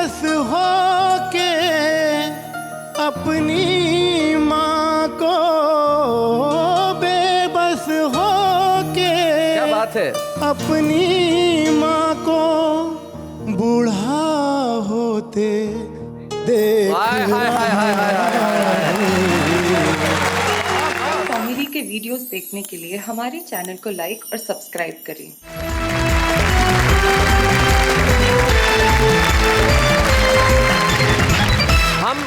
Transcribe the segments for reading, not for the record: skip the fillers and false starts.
बेबस हो के अपनी माँ को, बेबस हो के क्या बात है, अपनी माँ को बूढ़ा होते देख कॉमेडी के वीडियोस देखने के लिए हमारे चैनल को लाइक और सब्सक्राइब करें। हम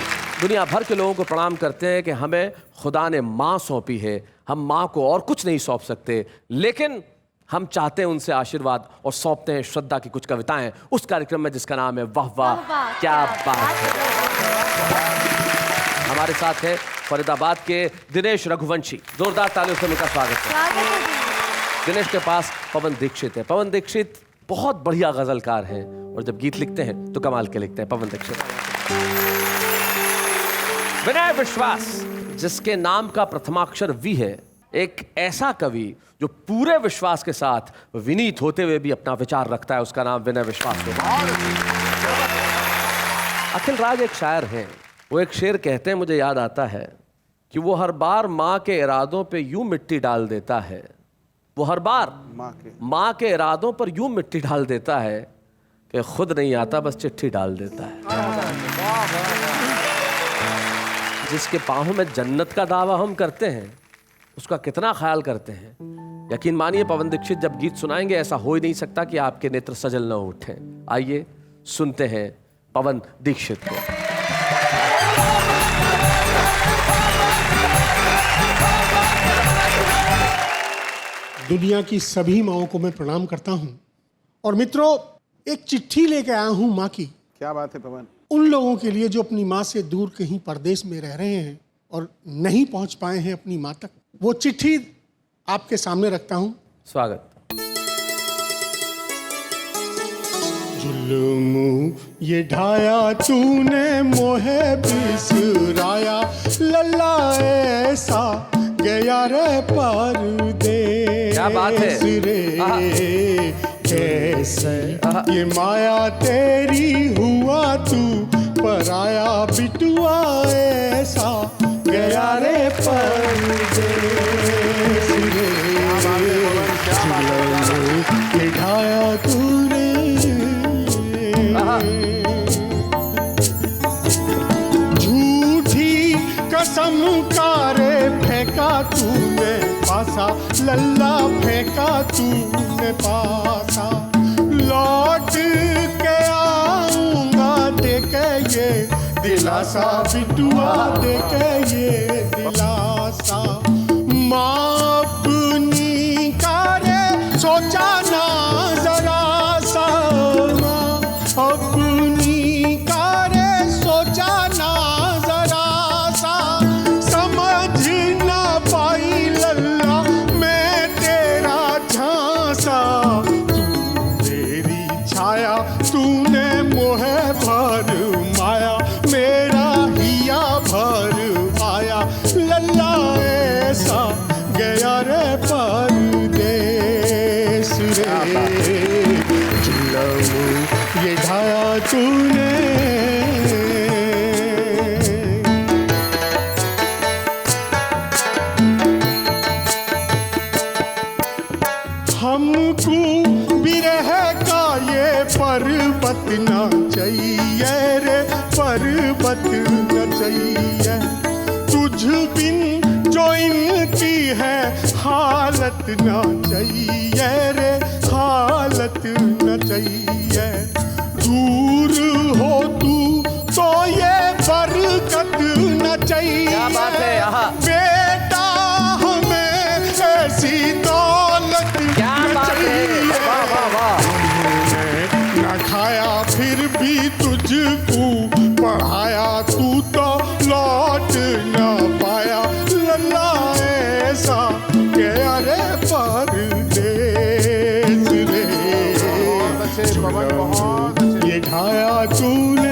दुनिया भर के लोगों को प्रणाम करते हैं कि हमें खुदा ने माँ सौंपी है, हम माँ को और कुछ नहीं सौंप सकते, लेकिन हम चाहते हैं उनसे आशीर्वाद और सौंपते हैं श्रद्धा की कुछ कविताएं उस कार्यक्रम में जिसका नाम है वाह वाह क्या बात है। हमारे साथ है फरीदाबाद के दिनेश रघुवंशी, जोरदार तालियों से उनका स्वागत है। दिनेश के पास पवन दीक्षित है। पवन दीक्षित बहुत बढ़िया गजलकार हैं और जब गीत लिखते हैं तो कमाल के लिखते हैं। पवन दीक्षित। विनय विश्वास, जिसके नाम का प्रथमाक्षर वी है, एक ऐसा कवि जो पूरे विश्वास के साथ विनीत होते हुए भी अपना विचार रखता है, उसका नाम विनय विश्वास है। अखिल राज एक शायर हैं, वो एक शेर कहते हैं, मुझे याद आता है कि वो हर बार माँ के इरादों पे यूं मिट्टी डाल देता है, वो हर बार माँ के इरादों पर यूं मिट्टी डाल देता है कि खुद नहीं आता, बस चिट्ठी डाल देता है। जिसके पाँव में जन्नत का दावा हम करते हैं, उसका कितना ख्याल करते हैं। यकीन मानिए पवन दीक्षित जब गीत सुनाएंगे ऐसा हो ही नहीं सकता कि आपके नेत्र सजल न उठें। आइए सुनते हैं पवन दीक्षित को। दुनिया की सभी माँओं को मैं प्रणाम करता हूँ। और मित्रों, एक चिट्ठी लेके आया हूँ माँ की। क्या बात है पवन। उन लोगों के लिए जो अपनी माँ से दूर कहीं परदेश में रह रहे हैं और नहीं पहुँच पाए हैं अपनी माँ तक, वो चिट्ठी आपके सामने रखता हूँ। स्वागत। जुल्म ये ढाया तूने मोहे बिसराया, लल्ला ऐसा गया रे परदेस। क्या बात है रे, कैसे ये माया तेरी हुआ तू पराया, बिटुआ ऐसा गया रे परदेस रे, जुल्म ढाया तूने। झूठी कसम कारे फेंका तूने पासा, लल्ला फेंका तूने पासा, लौट के आऊंगा देके ये दिलासा, बिटुआ देके ये दिलासा। माँ अपनी कारे सोचा ना जरा सा, माँ अपनी कारे सोचा ना जरा सा, समझ ना पाई लल्ला मैं तेरा झांसा, तू तेरी छाया तूने मोहे भर माया, मेरा हिया भर आया, लल्ला ऐसा गया रे परदेस रे, जुल्म ये ढाया तूने। हमको बिरह का ये पर्वत ना चाहिए रे, पर्वत न चाहिए, तुझ बिन जो इनकी है हालत ना चाहिए रे, हालत न चाहिए, दूर हो तू तो ये बरकत न चाहिए। क्या बात है यहाँ। बेटा हमें ऐसी दौलत क्या बात है, वाह वाह वाह। न खाया फिर भी तुझको पढ़ाया, तू तो लौट न पाया, लल्ला ऐसा गया रे परदेस रे, ये ढाया तूने।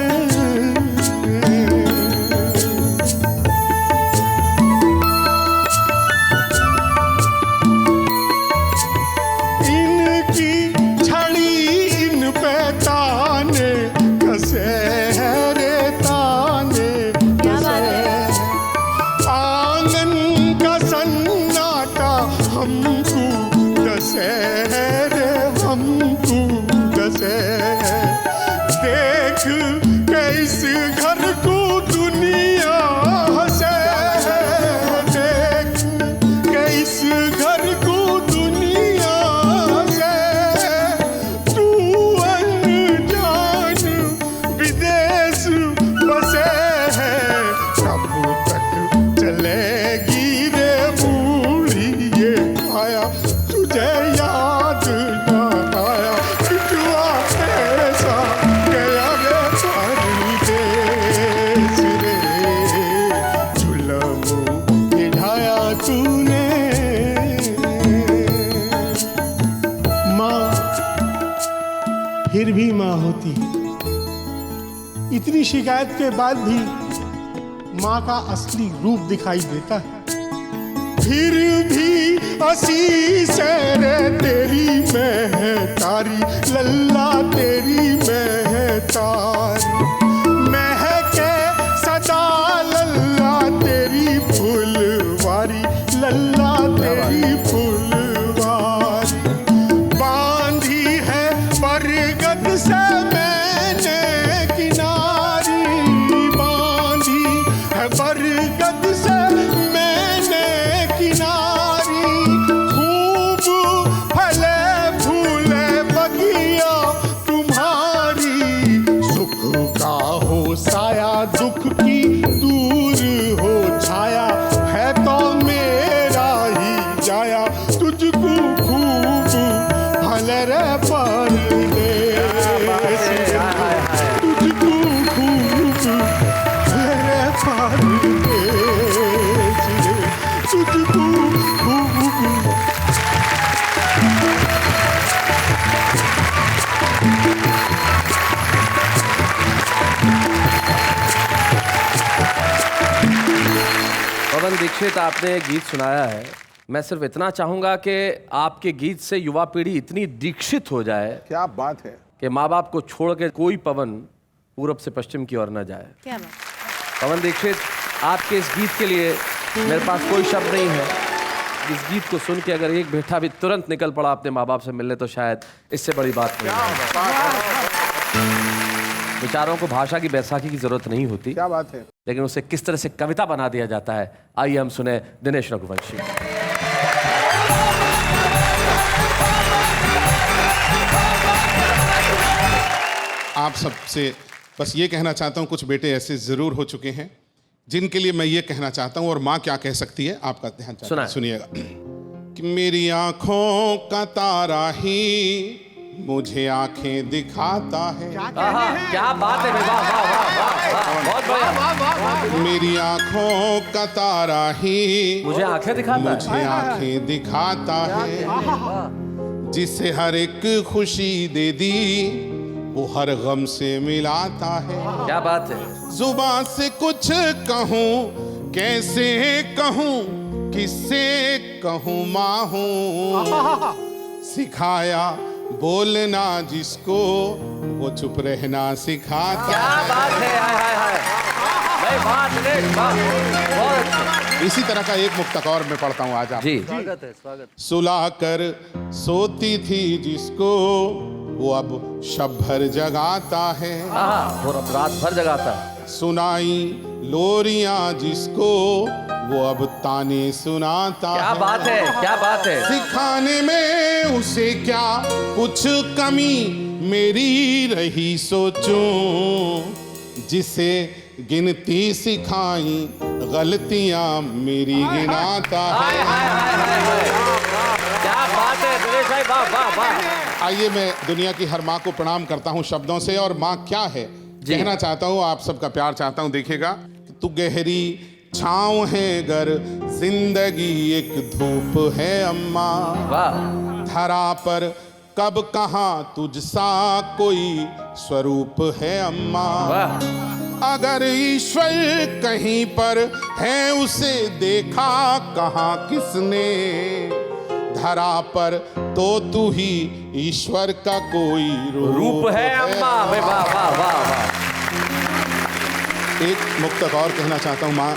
इनकी छड़ी इन पे ताने कसे के इस घर को दुनिया हंसे, देख के इस घर को दुनिया हंसे। तू अनजान विदेश बसे है, कब तक चलेगी रे बूढ़ी ये आया, तुझे याद ना आया पिछुआ ऐसा गया रे परदेस रे। जुल्म निभाया तूने। माँ फिर भी माँ होती है। इतनी शिकायत के बाद भी माँ का असली रूप दिखाई देता है। फिर भी आशीष रे तेरी महतारी, लल्ला तेरी महतारी। महके सदा लल्ला तेरी फुलवारी, लल्ला तेरी फुलवारी। बांधी है बरगद से मैंने किनारी, बांधी है बरगद से मैंने किनारी। खूब फले फूले बगिया तुम्हारी, सुख का हो साया दुख की दूर हो छाया, है तो मेरा ही जाया तुझको खूब भले रे परदेस रे। तुझको खूब भले रे परदेस रे, तुझको खूब। पवन दीक्षित, आपने एक गीत सुनाया है। मैं सिर्फ इतना चाहूंगा कि आपके गीत से युवा पीढ़ी इतनी दीक्षित हो जाए क्या बात है। कि माँ बाप को छोड़ के कोई पवन पूरब से पश्चिम की ओर न जाए। क्या बात। पवन दीक्षित, आपके इस गीत के लिए मेरे पास कोई शब्द नहीं है। इस गीत को सुन के अगर एक बेटा भी तुरंत निकल पड़ा अपने माँ बाप से मिलने, तो शायद इससे बड़ी बात नहीं है। विचारों को भाषा की बैसाखी की जरूरत नहीं होती, क्या बात है। लेकिन उसे किस तरह से कविता बना दिया जाता है। आइए हम सुने दिनेश रघुवंशी। आप सबसे बस ये कहना चाहता हूँ, कुछ बेटे ऐसे ज़रूर हो चुके हैं जिनके लिए मैं ये कहना चाहता हूँ, और माँ क्या कह सकती है आपका ध्यान सुनाएं। सुनिएगा। कि मेरी आँखों का तारा ही मुझे आंखें दिखाता है। क्या बात है, वाह वाह वाह वाह वाह, बहुत बढ़िया। मेरी आँखों का तारा ही मुझे आंखें दिखाता है। मुझे आंखें दिखाता है। जिसे हर एक खुशी दे दी वो हर गम से मिलाता है। क्या बात है। जुबान से कुछ कहूँ कैसे कहूँ, किससे कहूँ माँ हूँ। सिखाया बोलना जिसको वो चुप रहना सिखाता। क्या बात है, हाय हाय हाय। नहीं, बात नहीं, बात बहुत अच्छा। इसी तरह का एक मुक्तक और मैं पढ़ता हूँ आज आप जी, स्वागत है, स्वागत। सुला कर सोती थी जिसको वो अब शब भर जगाता है। और अब रात भर जगाता है। सुनाई लोरियां जिसको वो अब ताने सुनाता क्या है। बात है, क्या बात है। सिखाने में उसे क्या कुछ कमी मेरी रही सोचूं। जिसे गिनती सिखाई गलतियां मेरी गिनाता है। क्या बात है दिनेश भाई, वाह वाह वाह। आइए मैं दुनिया की हर माँ को प्रणाम करता हूँ शब्दों से, और माँ क्या है कहना चाहता हूँ, आप सबका प्यार चाहता हूँ। देखिएगा, तू गहरी छाँव है गर जिंदगी एक धूप है अम्मा। वाह। धरा पर कब कहाँ तुझसा कोई स्वरूप है अम्मा। वाह। अगर ईश्वर कहीं पर है उसे देखा कहाँ किसने। धरा पर तो तू ही ईश्वर का कोई रूप है अम्मा। वाह वाह वाह वाह। एक मुक्तक और कहना चाहता हूँ माँ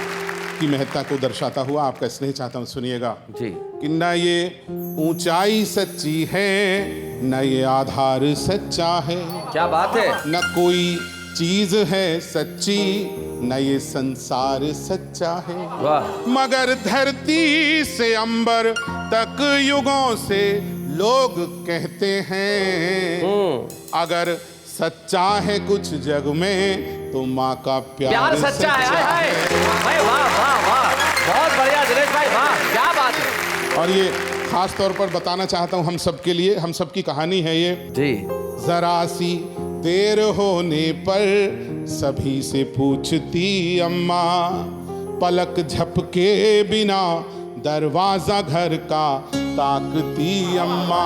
की महत्ता को दर्शाता हुआ, आपका स्नेह चाहता हूँ, सुनिएगा जी। कि न ये ऊंचाई सच्ची है न ये आधार सच्चा है। क्या बात है। न कोई चीज है सच्ची, न ये संसार सच्चा है। वाह। मगर धरती से अंबर तक युगों से लोग कहते हैं, अगर सच्चा है कुछ जग में तो माँ का प्यार सच्चा है। हाय भाई, वाह वाह वाह, बहुत बढ़िया दिनेश भाई, वाह क्या बात है। और ये खास तौर पर बताना चाहता हूँ हम सब के लिए, हम सब की कहानी है ये जी। जरा सी देर होने पर सभी से पूछती अम्मा, पलक झपके बिना दरवाजा घर का ताकती अम्मा,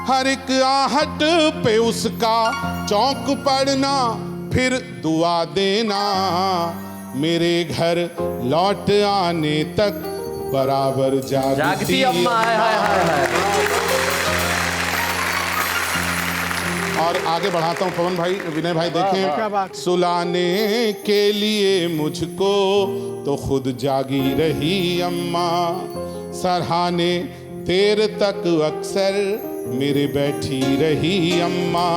हर एक आहट पे उसका चौंक पड़ना, फिर दुआ देना, मेरे घर लौट आने तक बराबर जागती अम्मा। हाय हाय हाय हाय। और आगे बढ़ाता हूँ पवन भाई, विनय भाई देखें, सुलाने के लिए मुझको तो खुद जागी रही अम्मा, सराहने देर तक अक्सर मेरे बैठी रही अम्मा,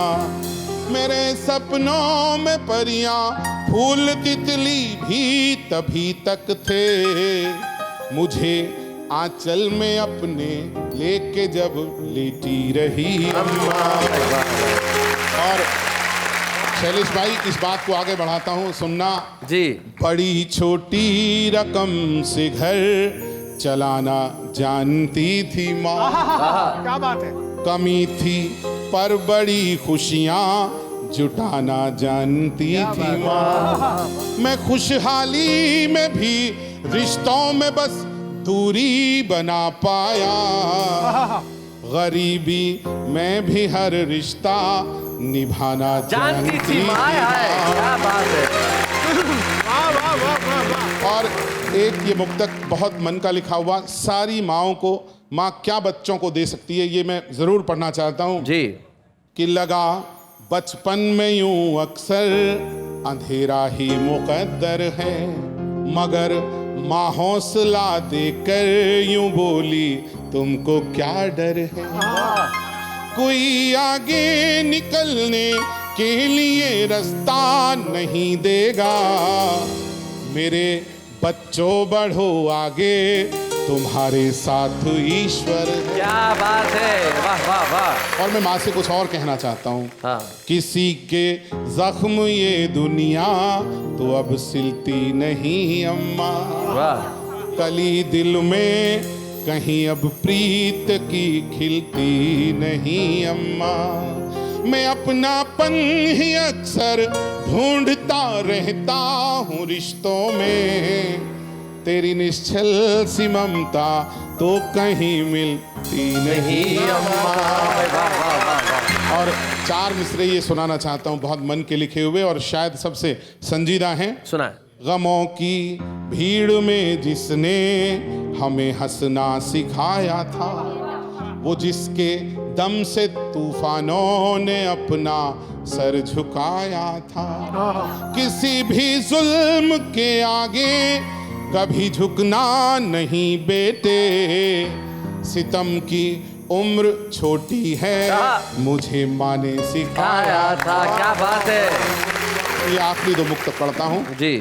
मेरे सपनों में परियां फूल तितली भी तभी तक थे, मुझे आंचल में अपने लेके जब लेटी रही अम्मा। और शैलेश भाई इस बात को आगे बढ़ाता हूँ, सुनना जी। बड़ी छोटी रकम से घर चलाना जानती थी माँ, क्या बात है। कमी थी पर बड़ी खुशियाँ जुटाना जानती थी माँ, मैं खुशहाली में भी रिश्तों में बस दूरी बना पाया, गरीबी में भी हर रिश्ता निभाना जानती थी माँ। क्या बात है। और एक ये मुक्तक बहुत मन का लिखा हुआ, सारी माँओं को माँ क्या बच्चों को दे सकती है, ये मैं जरूर पढ़ना चाहता हूँ जी। कि लगा बचपन में यूं अक्सर अंधेरा ही मुकद्दर है, मगर माँ हौसला देकर यूं बोली तुमको क्या डर है, कोई आगे निकलने के लिए रास्ता नहीं देगा, मेरे बच्चों बढ़ो आगे तुम्हारे साथ ईश्वर है। क्या बात है, वाह वाह वाह। और मैं माँ से कुछ और कहना चाहता हूँ, हाँ। किसी के जख्म ये दुनिया तो अब सिलती नहीं अम्मा, वाह। कली दिल में कहीं अब प्रीत की खिलती नहीं अम्मा, मैं अपनापन ही अक्सर ढूंढता रहता हूँ रिश्तों में, तेरी निश्चल सी ममता तो कहीं मिलती नहीं अम्मा। और चार मिसरे ये सुनाना चाहता हूँ, बहुत मन के लिखे हुए और शायद सबसे संजीदा हैं। सुना। गमों की भीड़ में जिसने हमें हंसना सिखाया था, वो जिसके दम से तूफानों ने अपना सर झुकाया था, किसी भी जुल्म के आगे कभी झुकना नहीं बेटे, सितम की उम्र छोटी है मुझे माँ ने सिखाया था। क्या बात है। ये आखिरी दो मुक्त पढ़ता हूँ जी।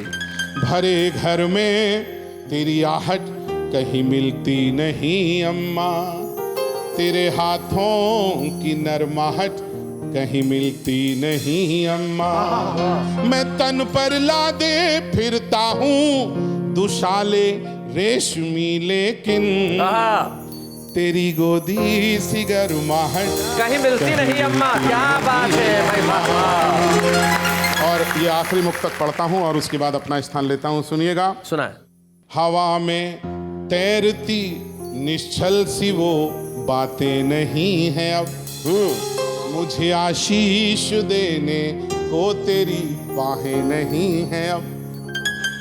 भरे घर में तेरी आहट कहीं मिलती नहीं अम्मा, तेरे हाथों की नरमाहट कहीं मिलती नहीं अम्मा, मैं तन पर लादे फिरता हूँ दुशाले रेशमी, लेकिन तेरी गोदी सी गर्माहट कहीं मिलती नहीं अम्मा। क्या बात है भाई, वाह। और ये आखिरी मुक्तक पढ़ता हूँ और उसके बाद अपना स्थान लेता हूँ, सुनिएगा। सुना है। हवा में तैरती निश्चल सी वो बातें नहीं हैं अब, मुझे आशीष देने को तेरी बाहें नहीं हैं अब,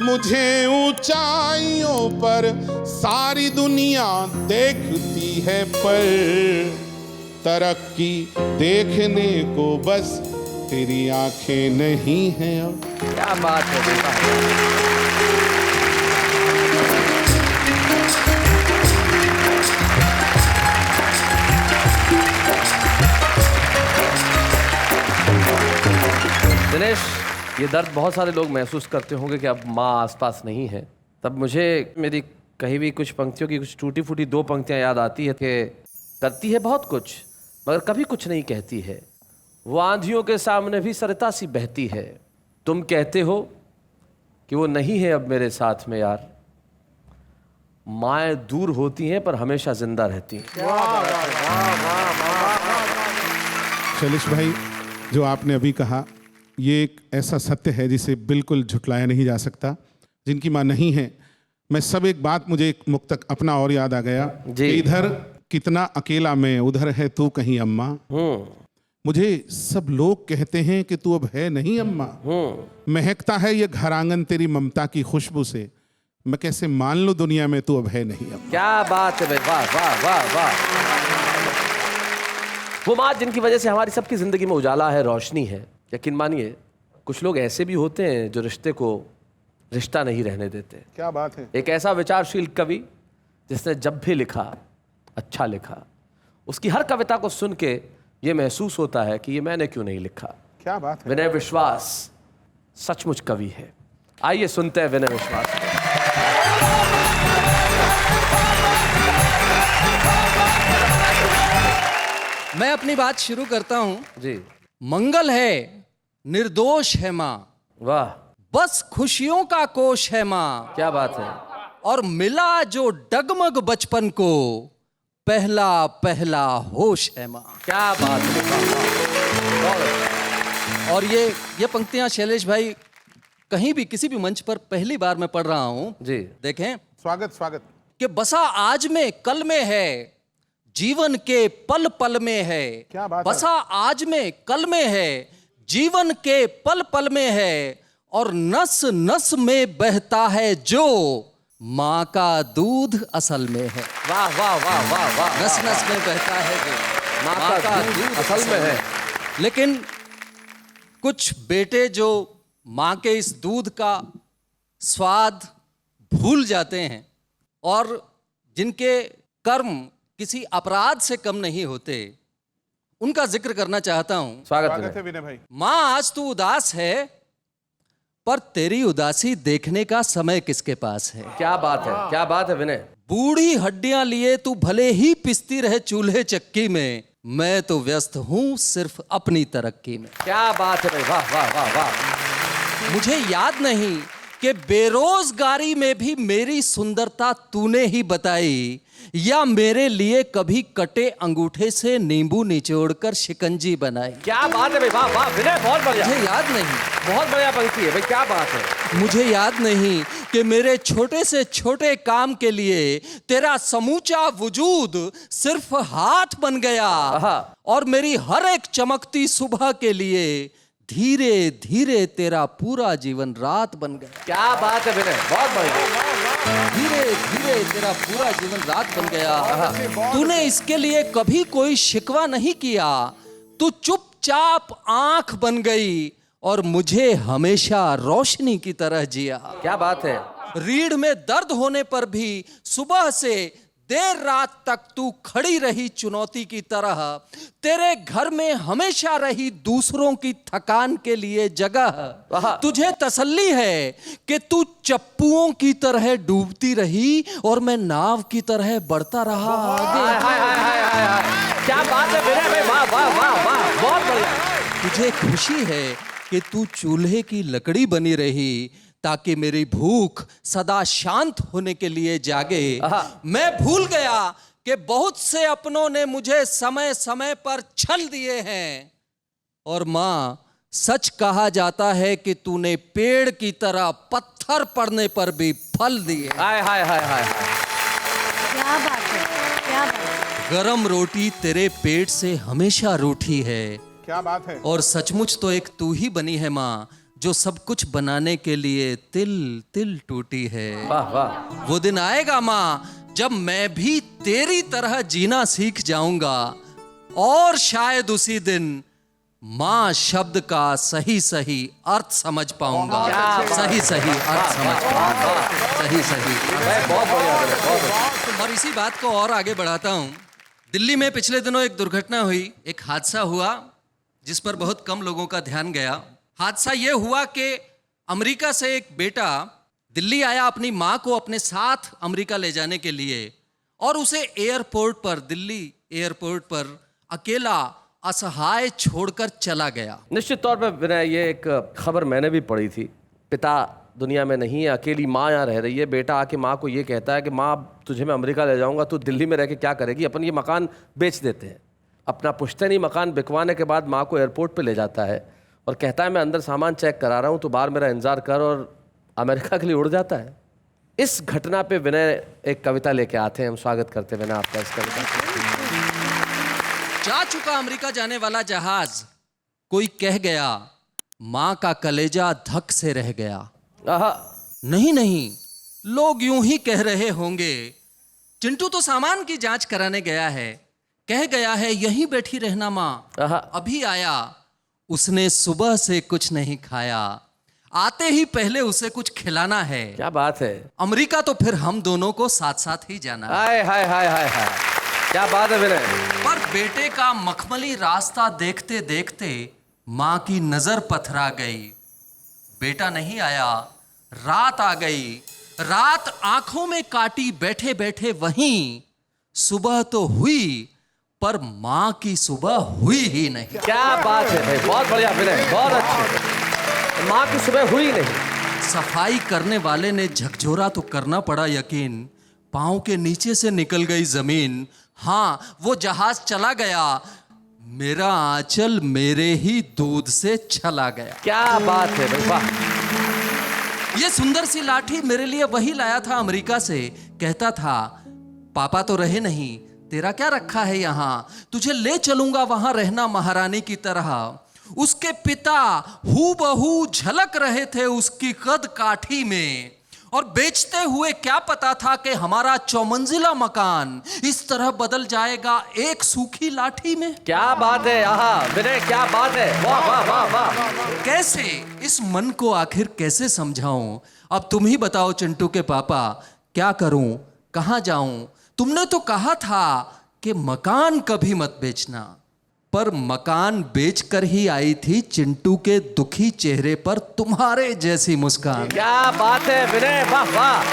मुझे ऊंचाइयों पर सारी दुनिया देखती है, पर तरक्की देखने को बस तेरी आंखें नहीं हैं अब। क्या बात है। दिनेश ये दर्द बहुत सारे लोग महसूस करते होंगे कि अब माँ आसपास नहीं है। तब मुझे मेरी कही हुई कुछ पंक्तियों की कुछ टूटी फूटी 2 पंक्तियाँ याद आती है कि करती है बहुत कुछ मगर कभी कुछ नहीं कहती है, वो आंधियों के सामने भी सरिता सी बहती है। तुम कहते हो कि वो नहीं है अब मेरे साथ में यार, माएँ दूर होती हैं पर हमेशा जिंदा रहती हैं। शैलेश भाई, जो आपने अभी कहा ये एक ऐसा सत्य है जिसे बिल्कुल झुटलाया नहीं जा सकता। जिनकी माँ नहीं है, मैं सब एक बात, मुझे एक मुक्तक अपना और याद आ गया जी। कि इधर कितना अकेला मैं, उधर है तू कहीं अम्मा। मुझे सब लोग कहते हैं कि तू अब है नहीं अम्मा, महकता है ये घर आंगन तेरी ममता की खुशबू से, मैं कैसे मान लूं दुनिया में तू अब है नहीं अम्मा। क्या बात है भाई, वाह वाह वाह वाह। वो माँ जिनकी वजह से हमारी सबकी जिंदगी में उजाला है, रोशनी है। यकीन मानिए कुछ लोग ऐसे भी होते हैं जो रिश्ते को रिश्ता नहीं रहने देते। क्या बात है। एक ऐसा विचारशील कवि जिसने जब भी लिखा अच्छा लिखा, उसकी हर कविता को सुन के ये महसूस होता है कि ये मैंने क्यों नहीं लिखा। क्या बात है। विनय विश्वास सचमुच कवि है। आइए सुनते हैं विनय विश्वास को। मैं अपनी बात शुरू करता हूं। जी। मंगल है, निर्दोष है माँ, वाह, बस खुशियों का कोश है माँ, क्या बात है। और मिला जो डगमग बचपन को, पहला पहला होश है माँ। क्या बात है, वाह, वाह, वाह। और ये पंक्तियां शैलेश भाई कहीं भी किसी भी मंच पर पहली बार मैं पढ़ रहा हूं। जी। देखें स्वागत स्वागत। कि बसा आज में कल में है, जीवन के पल पल में है। क्या बात है। बसा आज में कल में है, जीवन के पल पल में है, और नस नस में बहता है जो, माँ का दूध असल में है। वाह वाह वाह वाह वाह। नस नस में बहता है जो माँ का दूध असल में है। लेकिन कुछ बेटे जो माँ के इस दूध का स्वाद भूल जाते हैं और जिनके कर्म किसी अपराध से कम नहीं होते, उनका जिक्र करना चाहता हूं। स्वागत है विनय भाई। माँ आज तू उदास है, पर तेरी उदासी देखने का समय किसके पास है। क्या बात है, क्या बात है विनय। बूढ़ी हड्डियां लिए तू भले ही पिसती रहे चूल्हे चक्की में, मैं तो व्यस्त हूं सिर्फ अपनी तरक्की में। क्या बात है भाई, वाह वाह वाह वाह। मुझे याद नहीं कि बेरोजगारी में भी मेरी सुंदरता तूने ही बताई, या मेरे लिए कभी कटे अंगूठे से नींबू निचोड़कर शिकंजी बनाई। क्या बात है भाई, वाह वाह विनय, बहुत बढ़िया। मुझे याद नहीं, बहुत बढ़िया पंक्ति है भाई, क्या बात है। मुझे याद नहीं कि मेरे छोटे से छोटे काम के लिए तेरा समूचा वजूद सिर्फ हाथ बन गया, और मेरी हर एक चमकती सुबह के लिए धीरे धीरे तेरा पूरा जीवन रात बन गया। क्या बात है विनय, बहुत बढ़िया। धीरे धीरे तेरा पूरा जीवन रात बन गया। तूने इसके लिए कभी कोई शिकवा नहीं किया, तू चुपचाप आंख बन गई और मुझे हमेशा रोशनी की तरह जिया। क्या बात है। रीढ़ में दर्द होने पर भी सुबह से देर रात तक तू खड़ी रही चुनौती की तरह, तेरे घर में हमेशा रही दूसरों की थकान के लिए जगह। तुझे तसल्ली है कि तू चप्पुओं की तरह डूबती रही और मैं नाव की तरह बढ़ता रहा आगे। हाय हाय हाय हाय हाय। क्या बात है विनय भाई, वाह वाह वाह वाह, बहुत बढ़िया। तुझे खुशी है कि तू चूल्हे की लकड़ी बनी रही ताकि मेरी भूख सदा शांत होने के लिए जागे। मैं भूल गया कि बहुत से अपनों ने मुझे समय समय पर छल दिए हैं, और माँ सच कहा जाता है कि तूने पेड़ की तरह पत्थर पड़ने पर भी फल दिए। हाय हाय हाय हाय हाय। क्या बात है, क्या बात है। गरम रोटी तेरे पेट से हमेशा रूठी है। क्या बात है। और सचमुच तो एक तू ही बनी है माँ, जो सब कुछ बनाने के लिए तिल तिल टूटी है। वाह वाह। वो दिन आएगा माँ जब मैं भी तेरी तरह जीना सीख जाऊंगा, और शायद उसी दिन माँ शब्द का सही सही अर्थ समझ पाऊंगा। सही सही अर्थ समझ पाऊंगा। सही सही। बहुत बढ़िया। और इसी बात को और आगे बढ़ाता हूं। दिल्ली में पिछले दिनों एक दुर्घटना हुई, एक हादसा हुआ जिस पर बहुत कम लोगों का ध्यान गया। हादसा ये हुआ कि अमेरिका से एक बेटा दिल्ली आया अपनी माँ को अपने साथ अमेरिका ले जाने के लिए, और उसे एयरपोर्ट पर, दिल्ली एयरपोर्ट पर अकेला असहाय छोड़कर चला गया। निश्चित तौर पर विनय, ये एक खबर मैंने भी पढ़ी थी। पिता दुनिया में नहीं है, अकेली माँ यहाँ रह रही है। बेटा आके माँ को ये कहता है कि माँ तुझे मैं अमेरिका ले जाऊँगा, तू दिल्ली में रह के क्या करेगी, अपन ये मकान बेच देते हैं। अपना पुश्तैनी मकान बिकवाने के बाद माँ को एयरपोर्ट पे ले जाता है और कहता है मैं अंदर सामान चेक करा रहा हूँ, तो बाहर मेरा इंतजार कर, और अमेरिका के लिए उड़ जाता है। इस घटना पे विनय एक कविता लेके आते हैं, हम स्वागत करते हैं विनय आपका इस कविता का। जा चुका अमेरिका जाने वाला जहाज, कोई कह गया माँ का कलेजा धक से रह गया। आहा, नहीं नहीं, लोग यूं ही कह रहे होंगे, चिंटू तो सामान की जांच कराने गया है, कह गया है यहीं बैठी रहना माँ, आहा। अभी आया, उसने सुबह से कुछ नहीं खाया, आते ही पहले उसे कुछ खिलाना है। क्या बात है। अमेरिका तो फिर हम दोनों को साथ साथ ही जाना है। हाय हाय हाय हाय हाय, क्या बात है विनय। पर बेटे का मखमली रास्ता देखते देखते माँ की नजर पथरा गई। बेटा नहीं आया, रात आ गई, रात आंखों में काटी बैठे बैठे वहीं। सुबह तो हुई पर माँ की सुबह हुई ही नहीं। क्या बात है भाई, बहुत बढ़िया विनय, बहुत अच्छे। माँ की सुबह हुई नहीं। सफाई करने वाले ने झकझोरा तो करना पड़ा यकीन, पाँव के नीचे से निकल गई जमीन। हाँ, वो जहाज चला गया, मेरा आंचल मेरे ही दूध से चला गया। क्या बात है भाई, वाह। ये सुंदर सी लाठी मेरे लिए वही लाया था अमेरिका से। कहता था पापा तो रहे नहीं, तेरा क्या रखा है यहाँ, तुझे ले चलूंगा वहां रहना महारानी की तरह। उसके पिता हूबहू झलक रहे थे उसकी कद काठी में, और बेचते हुए क्या पता था कि हमारा 4 मंजिला मकान इस तरह बदल जाएगा एक सूखी लाठी में। क्या बात है, आहा विनय, क्या बात है, वाह वाह वाह वाह। कैसे इस मन को आखिर कैसे समझाऊं? अब तुम ही बताओ चिंटू के पापा, क्या करूं, कहां जाऊं? तुमने तो कहा था कि मकान कभी मत बेचना, पर मकान बेचकर ही आई थी चिंटू के दुखी चेहरे पर तुम्हारे जैसी मुस्कान। क्या बात है विनय, वाह वाह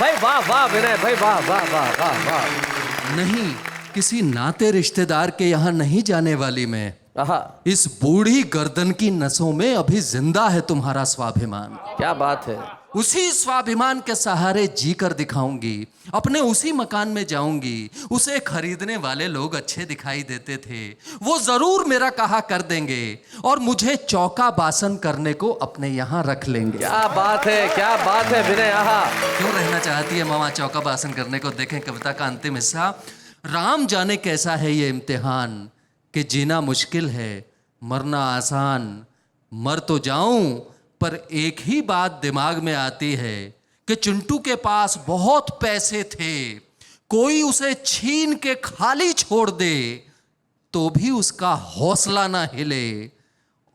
भाई, वाह वाह विनय भाई, वाह वाह वाह वाह वाह। नहीं, किसी नाते रिश्तेदार के यहाँ नहीं जाने वाली मैं। आहा, इस बूढ़ी गर्दन की नसों में अभी जिंदा है तुम्हारा स्वाभिमान। क्या बात है। उसी स्वाभिमान के सहारे जी कर दिखाऊंगी, अपने उसी मकान में जाऊंगी। उसे खरीदने वाले लोग अच्छे दिखाई देते थे, वो जरूर मेरा कहा कर देंगे और मुझे चौका बासन करने को अपने यहाँ रख लेंगे। क्या बात है, क्या बात है विनय, आहा। क्यों रहना चाहती है मामा चौका बासन करने को? देखें कविता का अंतिम हिस्सा। राम जाने कैसा है ये इम्तिहान कि जीना मुश्किल है मरना आसान। मर तो जाऊं पर एक ही बात दिमाग में आती है कि चिंटू के पास बहुत पैसे थे, कोई उसे छीन के खाली छोड़ दे तो भी उसका हौसला ना हिले,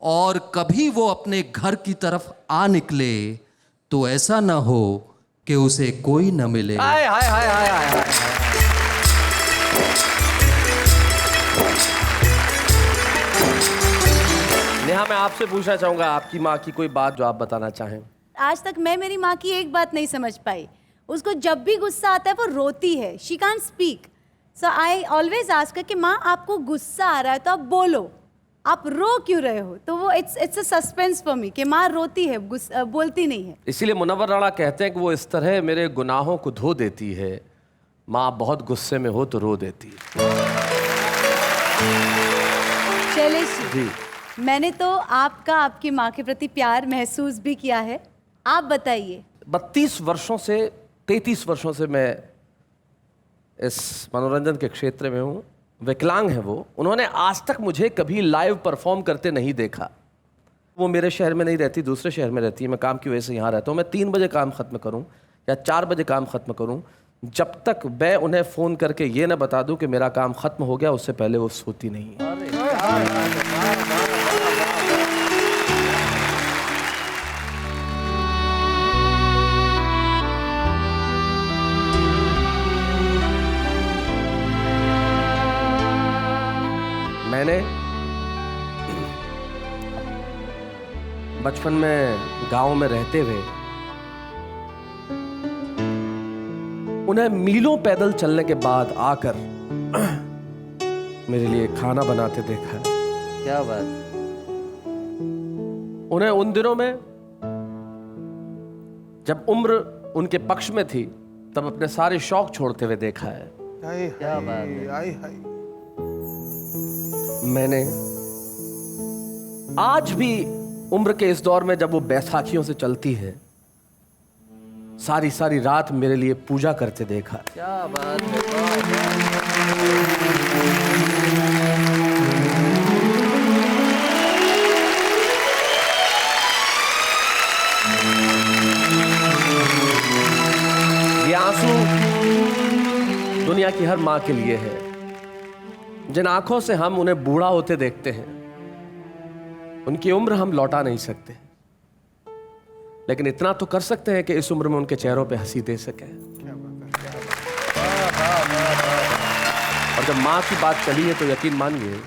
और कभी वो अपने घर की तरफ आ निकले तो ऐसा ना हो कि उसे कोई न मिले। हाय हाय हाय हाय हाय हाय। नेहा, मैं आपसे पूछना चाहूंगा आपकी माँ की कोई बात जो आप बताना चाहें। आज तक मैं मेरी माँ की एक बात नहीं समझ पाई। उसको जब भी गुस्सा आता है वो रोती है, she can't speak. So I always ask कि माँ आपको गुस्सा आ रहा है तो आप बोलो, आप रो क्यों रहे हो? तो वो it's a suspense for me कि माँ रोती है, बोलती नहीं है। इसीलिए मुनव्वर राणा कहते हैं कि वो इस तरह मेरे गुनाहों को धो देती है, माँ बहुत गुस्से में हो तो रो देती है। शैलेश जी, मैंने तो आपकी माँ के प्रति प्यार महसूस भी किया है, आप बताइए। 32 वर्षों से 33 वर्षों से मैं इस मनोरंजन के क्षेत्र में हूँ। विकलांग है वो, उन्होंने आज तक मुझे कभी लाइव परफॉर्म करते नहीं देखा। वो मेरे शहर में नहीं रहती, दूसरे शहर में रहती है, मैं काम की वजह से यहाँ रहता हूँ। मैं 3 बजे काम ख़त्म करूँ या 4 बजे काम ख़त्म करूँ, जब तक मैं उन्हें फ़ोन करके ये ना बता दूँ कि मेरा काम ख़त्म हो गया, उससे पहले वो सोती नहीं है। बचपन में गांव में रहते हुए उन्हें मीलों पैदल चलने के बाद आकर मेरे लिए खाना बनाते देखा है। क्या बात। उन्हें उन दिनों में जब उम्र उनके पक्ष में थी तब अपने सारे शौक छोड़ते हुए देखा है। क्या बात है। मैंने आज भी उम्र के इस दौर में जब वो बैसाखियों से चलती है सारी सारी रात मेरे लिए पूजा करते देखा। क्या बात है। ये आंसू दुनिया की हर मां के लिए है जिन आंखों से हम उन्हें बूढ़ा होते देखते हैं। उनकी उम्र हम लौटा नहीं सकते, लेकिन इतना तो कर सकते हैं कि इस उम्र में उनके चेहरों पे हंसी दे सके। और जब माँ की बात चली है तो यकीन मानिए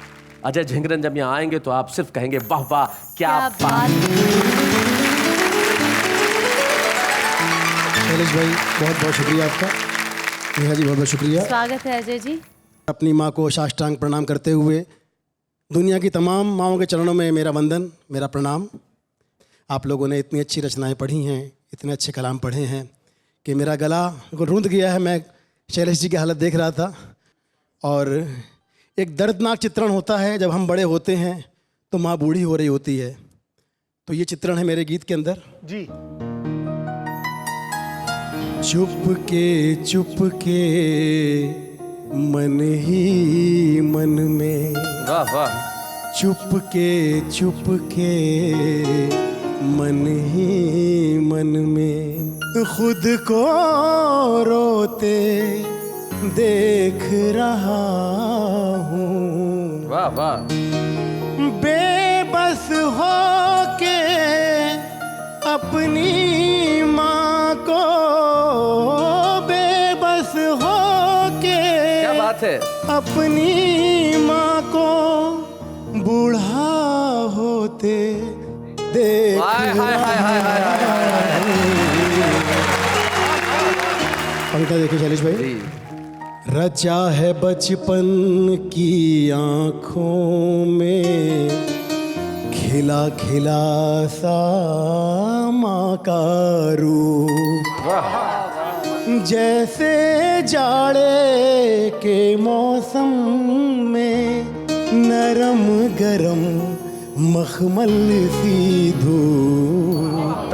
अजय झिंगरन जब यहाँ आएंगे तो आप सिर्फ कहेंगे वाह वाह क्या बात। शैलेश भाई बहुत बहुत शुक्रिया आपका। नेहा जी बहुत बहुत शुक्रिया। स्वागत है अजय जी। अपनी माँ को साष्टांग प्रणाम करते हुए दुनिया की तमाम माँओं के चरणों में मेरा वंदन, मेरा प्रणाम। आप लोगों ने इतनी अच्छी रचनाएं पढ़ी हैं, इतने अच्छे कलाम पढ़े हैं कि मेरा गला रूंध गया है। मैं शैलेश जी की हालत देख रहा था और एक दर्दनाक चित्रण होता है जब हम बड़े होते हैं तो माँ बूढ़ी हो रही होती है। तो ये चित्रण है मेरे गीत के अंदर जी। चुप के मन ही मन में, वाह वाह। चुप के मन ही मन में खुद को रोते देख रहा हूँ। वाह वाह। बेबस हो के अपनी माँ को, बेबस हो के क्या बात है। अपनी माँ को बूढ़ा होते देख हाय हाय हाय हाय हाय हाय। पंक्ति देखिए शैलेश भाई। जी। रचा है बचपन की आँखों में खिला खिला सा माँ का रूप, जैसे जाड़े के मौसम में नरम गरम मखमल सी धूप।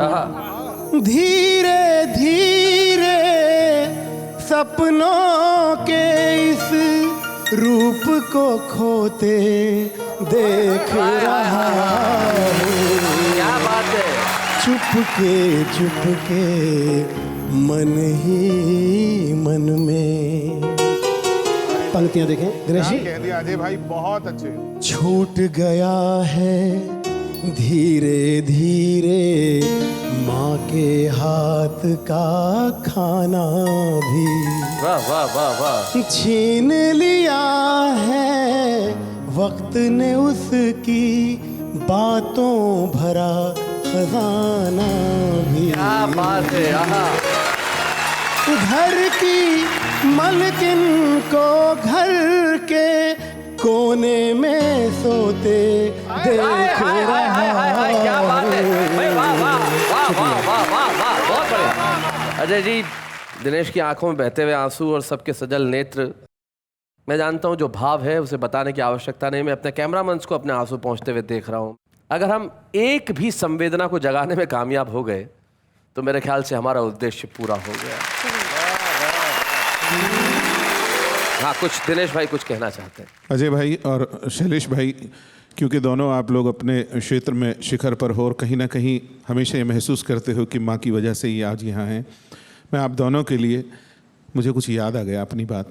धीरे धीरे सपनों के इस रूप को खोते देख रहा हूँ। क्या बात है। चुप के मन ही मन में। पंक्तियां देखें दिनेश जी। कह दिया अजय भाई, बहुत अच्छे। छूट गया है धीरे धीरे माँ के हाथ का खाना भी, वाह वाह वाह वाह। छीन लिया है वक्त ने उसकी बातों भरा खजाना भी। क्या बात है। आहा। घर की मलकिन को घर के कोने में सोते देख रहा। क्या बात है भाई, वाह वाह वाह वाह वाह वाह वाह, बहुत बढ़िया। अजय जी, दिनेश की आंखों में बहते हुए आंसू और सबके सजल नेत्र, मैं जानता हूं जो भाव है उसे बताने की आवश्यकता नहीं। मैं अपने कैमरामैन को अपने आंसू पहुंचते हुए देख रहा हूं। अगर हम एक भी संवेदना को जगाने में कामयाब हो गए तो मेरे ख्याल से हमारा उद्देश्य पूरा हो गया। हाँ, कुछ दिनेश भाई कुछ कहना चाहते हैं। अजय भाई और शैलेश भाई, क्योंकि दोनों आप लोग अपने क्षेत्र में शिखर पर हो और कहीं ना कहीं हमेशा ये महसूस करते हो कि माँ की वजह से ही आज यहाँ हैं, मैं आप दोनों के लिए, मुझे कुछ याद आ गया अपनी बात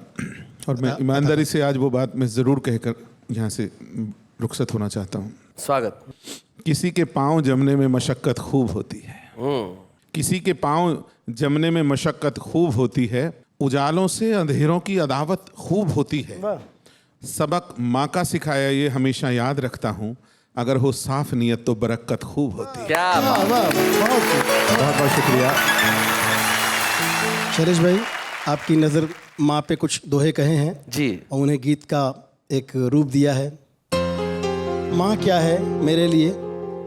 और मैं ईमानदारी से आज वो बात मैं ज़रूर कहकर यहाँ से रुखसत होना चाहता हूँ। स्वागत। किसी के पाँव जमने में मशक्क़त खूब होती है, किसी के पाँव जमने में मशक्क़त खूब होती है, उजालों से अंधेरों की अदावत खूब होती है। सबक माँ का सिखाया ये हमेशा याद रखता हूँ, अगर हो साफ नियत तो बरकत खूब होती है। क्या वाह, वाह, बहुत बहुत शुक्रिया शैलेश भाई। आपकी नज़र माँ पे कुछ दोहे कहे हैं जी। और उन्हें गीत का एक रूप दिया है। माँ क्या है मेरे लिए,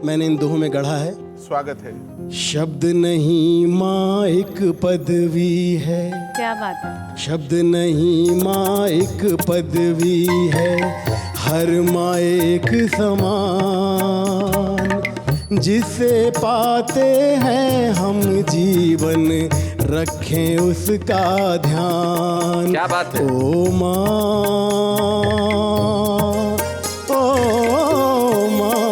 मैंने इन दोहों में गढ़ा है। स्वागत है। शब्द नहीं माँ एक पदवी है, क्या बात है। शब्द नहीं माँ एक पदवी है, हर माँ एक समान, जिसे पाते हैं हम जीवन रखें उसका ध्यान। क्या बात है। ओ माँ, ओ माँ,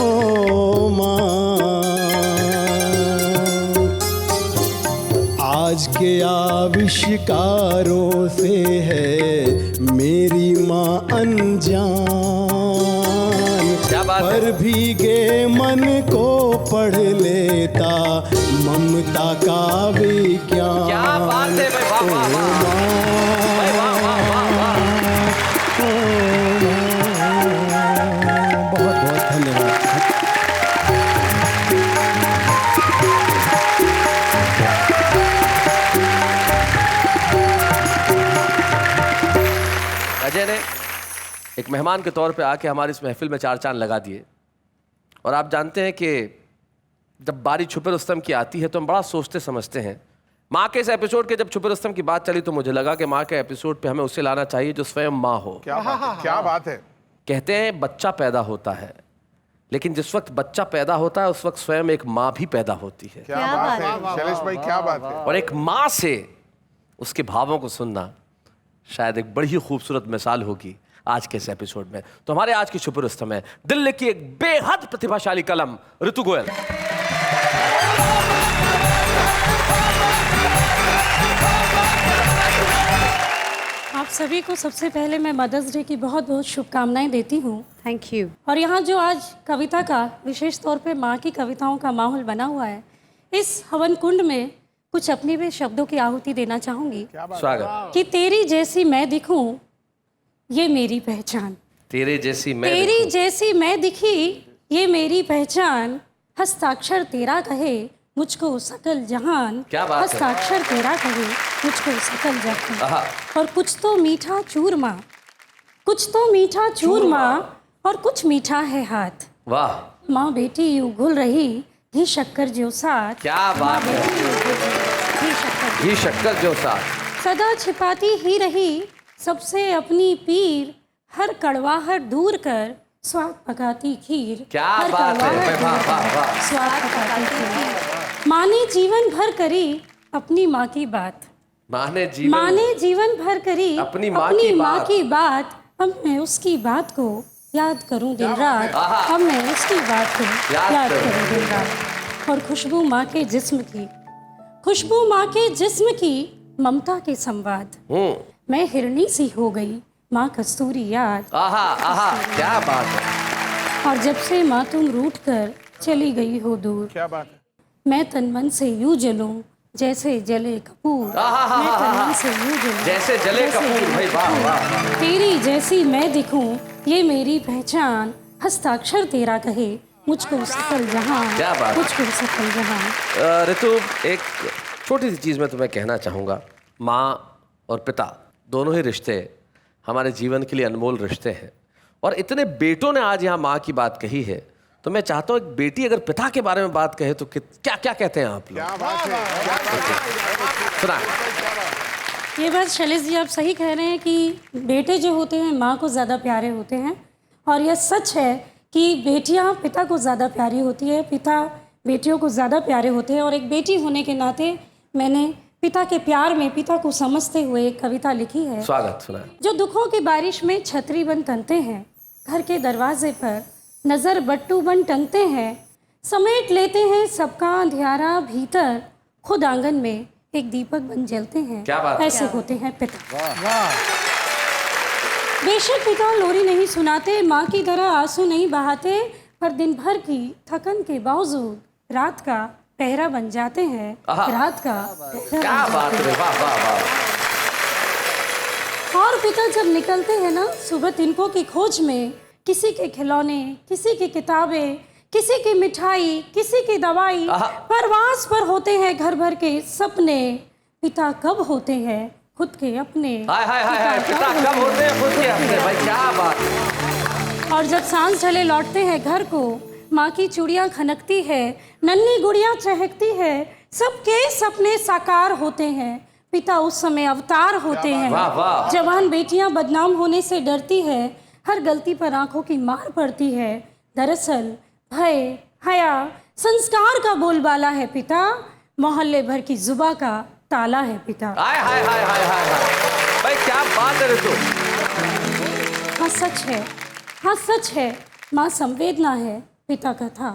ओ माँ, आज के आविष्कारों से है मेरी माँ अनजान, क्या बात है। पर भीगे मन को पढ़ लेता ममता का विज्ञान। क्या बात है भाई, वाह वाह वाह भाई, वाह वाह वाह वाह। बहुत बहुत धन्यवाद। अजय ने एक मेहमान के तौर पे आके हमारी इस महफिल में चार चांद लगा दिए। और आप जानते हैं कि जब बारी छुपे रुस्तम की आती है तो हम बड़ा सोचते समझते हैं। माँ के इस एपिसोड के जब छुपे रुस्तम की बात चली तो मुझे लगा कि माँ के एपिसोड पे हमें उसे लाना चाहिए जो स्वयं माँ हो। क्या बात है, क्या बात है। कहते हैं बच्चा पैदा होता है, लेकिन जिस वक्त बच्चा पैदा होता है उस वक्त स्वयं एक माँ भी पैदा होती है। क्या बात है शैलेश भाई, क्या बात है। और एक माँ से उसके भावों को सुनना शायद एक बड़ी ही खूबसूरत मिसाल होगी आज के इस एपिसोड में। तो हमारे आज की छुपे रुस्तम है दिल्ली की एक बेहद प्रतिभाशाली कलम ऋतु गोयल। आप सभी को सबसे पहले मैं मदर्स डे की बहुत बहुत शुभकामनाएं देती हूँ। Thank you. और यहाँ जो आज कविता का विशेष तौर पे माँ की कविताओं का माहौल बना हुआ है, इस हवन कुंड में कुछ अपनी भी शब्दों की आहुति देना चाहूंगी स्वागत। कि तेरी जैसी मैं दिखूं ये मेरी पहचान, तेरे जैसी मैं तेरी जैसी मैं दिखी ये मेरी पहचान, हस्ताक्षर तेरा कहे मुझको सकल जहान। क्या बात है। हस्ताक्षर तेरा कहे मुझको सकल जहान। आहा। और कुछ तो मीठा चूरमा, कुछ तो मीठा चूरमा और कुछ मीठा है हाथ। वाह, माँ बेटी यूं घुल रही घी शक्कर जो साथ। क्या बात है। घी शक्कर घी शक्कर जो साथ। सदा छिपाती ही रही सबसे अपनी पीर, हर कड़वाहट दूर कर स्वाद पकाती खीर। क्या हर बात है। कड़वाहट वाह, दूर वाह, कर वाह। स्वाद पकाती खीर। माँ ने जीवन भर करी अपनी माँ की बात, माँ ने जीवन भर करी अपनी माँ की बात। अब मैं उसकी बात को याद करूं दिन रात, अब मैं उसकी बात को याद करूं दिन रात। और खुशबू माँ के जिस्म की, खुशबू माँ के जिस्म की, ममता के संवाद। मैं हिरनी सी हो गई माँ कस्तूरी याद। आहा आहा, क्या बात है। और जब से माँ तुम रूठ कर चली गई हो दूर, क्या बात है। मैं तन मन से यूं जलूं जैसे जले कपूर। मैं तन मन से यूं जलूं जैसे जले कपूर। भाई वाह वाह। तेरी जैसी मैं दिखूं ये मेरी पहचान, हस्ताक्षर तेरा कहे मुझको सकल जहां। क्या बात। मुझको सकल जहां। ऋतु, एक छोटी सी चीज़ मैं तुम्हें कहना चाहूँगा। माँ और पिता दोनों ही रिश्ते हमारे जीवन के लिए अनमोल रिश्ते हैं। और इतने बेटों ने आज यहाँ माँ की बात कही है, तो मैं चाहता हूँ एक बेटी अगर पिता के बारे में बात कहे तो क्या क्या कहते हैं आप लोग? क्या बात है, क्या बात है। सुना। ये बात शैलेश जी आप सही कह रहे हैं कि बेटे जो होते हैं माँ को ज़्यादा प्यारे होते हैं। और यह सच है कि बेटियाँ पिता को ज़्यादा प्यारी होती है, पिता बेटियों को ज़्यादा प्यारे होते हैं। और एक बेटी होने के नाते मैंने पिता के प्यार में पिता को समझते हुए एक कविता लिखी है। स्वागत। सुना। जो दुखों की बारिश में छतरी बन तनते हैं, घर के दरवाजे पर नज़र बट्टू बन टंगते हैं, समेट लेते हैं सबका अंधियारा भीतर, खुद आंगन में एक दीपक बन जलते हैं। क्या बात है। ऐसे होते हैं पिता। बेशक पिता लोरी नहीं सुनाते, माँ की तरह आंसू नहीं बहाते, पर दिन भर की थकन के बावजूद रात का पहरा बन जाते हैं। रात का पहरा क्या बन बात जाते है। वाह वाह वाह। हैं। और पिता जब निकलते हैं ना सुबह तिनकों की खोज में, किसी के खिलौने, किसी की किताबें, किसी की मिठाई, किसी की दवाई, परवास पर होते हैं घर भर के सपने। पिता कब होते हैं खुद के अपने? हाय हाय हाय हाय, पिता कब होते हैं खुद के अपने? भाई क्या बात। और जब सांझ ढले लौटते हैं घर को, माँ की चूड़ियाँ खनकती है, नन्ही गुड़िया चहकती है, सबके सपने साकार होते हैं। पिता उस समय अवतार होते हैं। वाह, वाह। जवान बेटियां बदनाम होने से डरती है, हर गलती पर आंखों की मार पड़ती है। दरअसल भय, हया, संस्कार का बोलबाला है पिता, मोहल्ले भर की जुबा का ताला है पिता। हाय हाय हाय हाय हाय हाय, भाई क्या बात है ऋतु। हाँ सच है, हाँ सच है। माँ संवेदना है, पिता कथा।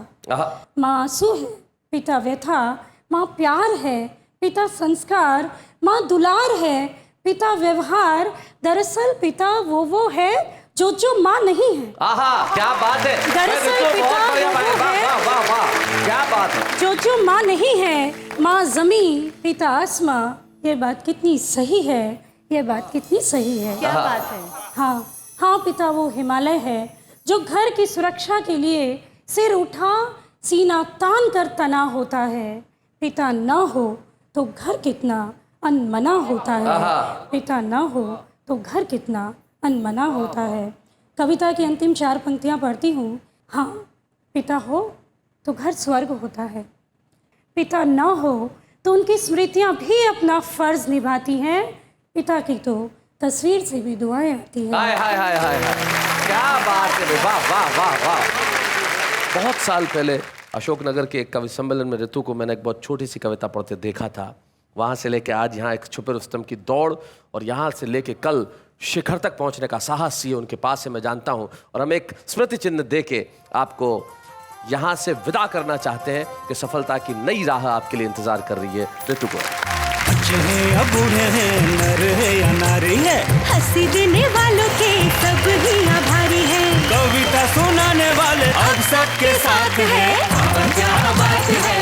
माँ आंसू है, पिता व्यथा। माँ प्यार है, पिता संस्कार। माँ दुलार है, पिता व्यवहार। दरअसल पिता वो है जो माँ नहीं है। आहा, क्या बात है। दरअसल पिता बहुत बढ़िया, वो है वाह वाह वाह, क्या बात है। जो माँ नहीं है। माँ ज़मीं, पिता आसमां। ये बात कितनी सही है, ये बात कितनी सही है। क्या बात है। हाँ हाँ, पिता वो हिमालय है जो घर की सुरक्षा के लिए सिर उठा सीना तान कर तना होता है। पिता न हो तो घर कितना अनमना होता है। पिता न हो तो घर कितना अनमना होता है। कविता की अंतिम 4 पंक्तियाँ पढ़ती हूँ। हाँ, पिता हो तो घर स्वर्ग होता है। पिता न हो तो उनकी स्मृतियाँ भी अपना फर्ज निभाती हैं। पिता की तो तस्वीर से भी दुआएं आती हैं। हाय हाय हाय हाय हाय, क्या बात है। वाह वाह वाह वाह। बहुत साल पहले अशोकनगर के एक कवि सम्मेलन में ऋतु को मैंने एक बहुत छोटी सी कविता पढ़ते देखा था। वहाँ से लेके आज यहाँ एक छुपे रुस्तम की दौड़, और यहाँ से लेके कल शिखर तक पहुँचने का साहस ये उनके पास से मैं जानता हूँ। और हम एक स्मृति चिन्ह दे के आपको यहाँ से विदा करना चाहते हैं कि सफलता की नई राह आपके लिए इंतजार कर रही है। ऋतु को बच्चे हैं या बूढ़े हैं, नर है या नारी है, हंसी देने वालों के सब ही आभारी हैं। कविता सुनाने वाले अब सबके साथ हैं। क्या बात है।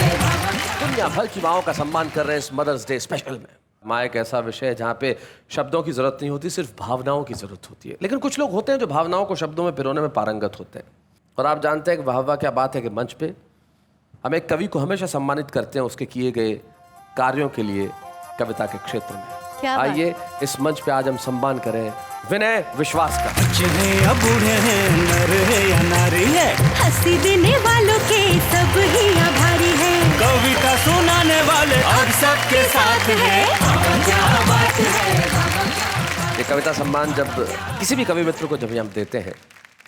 दुनिया भर की माओं का सम्मान कर रहे हैं इस मदर्स डे स्पेशल में। माँ एक ऐसा विषय है जहाँ पे शब्दों की जरूरत नहीं होती, सिर्फ भावनाओं की जरूरत होती है। लेकिन कुछ लोग होते हैं जो भावनाओं को शब्दों में पिरोने में पारंगत होते हैं। और आप जानते हैं कि वाह क्या बात है कि मंच पे हम एक कवि को हमेशा सम्मानित करते हैं उसके किए गए कार्यों के लिए कविता के क्षेत्र में। आइए इस मंच पे आज हम सम्मान करें विनय विश्वास का। बच्चे हैं या बूढ़े हैं, नर है या नारी है, हंसी देने वालों के सब ही आभारी हैं। कविता सुनाने वाले अब सबके साथ हैं। क्या बात है। ये कविता सम्मान जब किसी भी कवि मित्र को जब हम देते हैं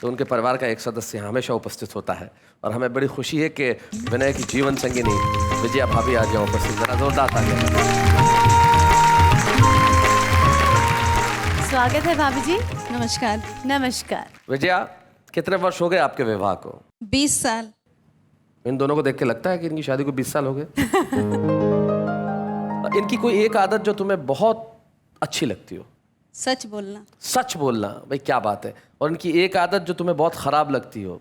तो उनके परिवार का एक सदस्य हमेशा उपस्थित होता है। और हमें बड़ी खुशी है कि विनय की जीवन संगिनी विजया भाभी आज यहाँ उपस्थित। जरा जोरदार तालियां। स्वागत है भाभी जी। नमस्कार। नमस्कार। विजया, कितने वर्ष हो गए आपके विवाह को? 20 साल। इन दोनों को देख के लगता है कि इनकी शादी को 20 साल हो गए। इनकी कोई एक आदत जो तुम्हें बहुत अच्छी लगती हो? सच बोलना। सच बोलना, भाई क्या बात है। और इनकी एक आदत जो तुम्हें बहुत खराब लगती हो?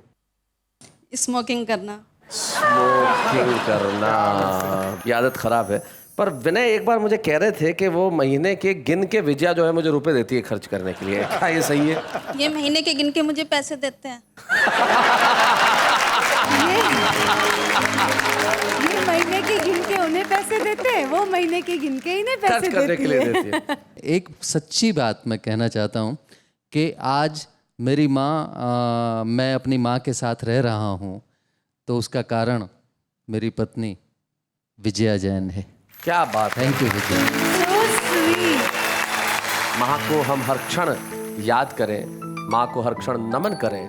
स्मोकिंग करना। स्मोकिंग करना, ये आदत खराब है। पर विनय एक बार मुझे कह रहे थे कि वो महीने के गिन के विजया जो है मुझे रुपए देती है खर्च करने के लिए। क्या ये सही है? ये महीने के गिन के मुझे पैसे देते हैं। ये महीने के गिन के उन्हें पैसे देते हैं, वो महीने के गिन के इन्हें पैसे खर्च करने के लिए देती है। एक सच्ची बात मैं कहना चाहता हूँ कि आज मेरी माँ, मैं अपनी माँ के साथ रह रहा हूँ तो उसका कारण मेरी पत्नी विजया जैन है। क्या बात है। Thank you Vijaya. So sweet। माँ को हम हर क्षण याद करें, माँ को हर क्षण नमन करें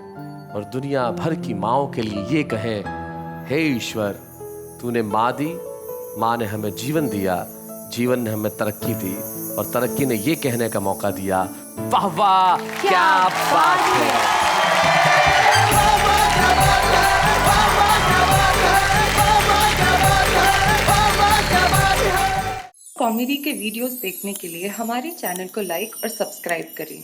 और दुनिया भर की माँओं के लिए ये कहें, हे ईश्वर, तूने माँ दी, माँ ने हमें जीवन दिया, जीवन ने हमें तरक्की दी और तरक्की ने ये कहने का मौका दिया, वाह वाह क्या बात है। कॉमेडी के वीडियोस देखने के लिए हमारे चैनल को लाइक और सब्सक्राइब करें।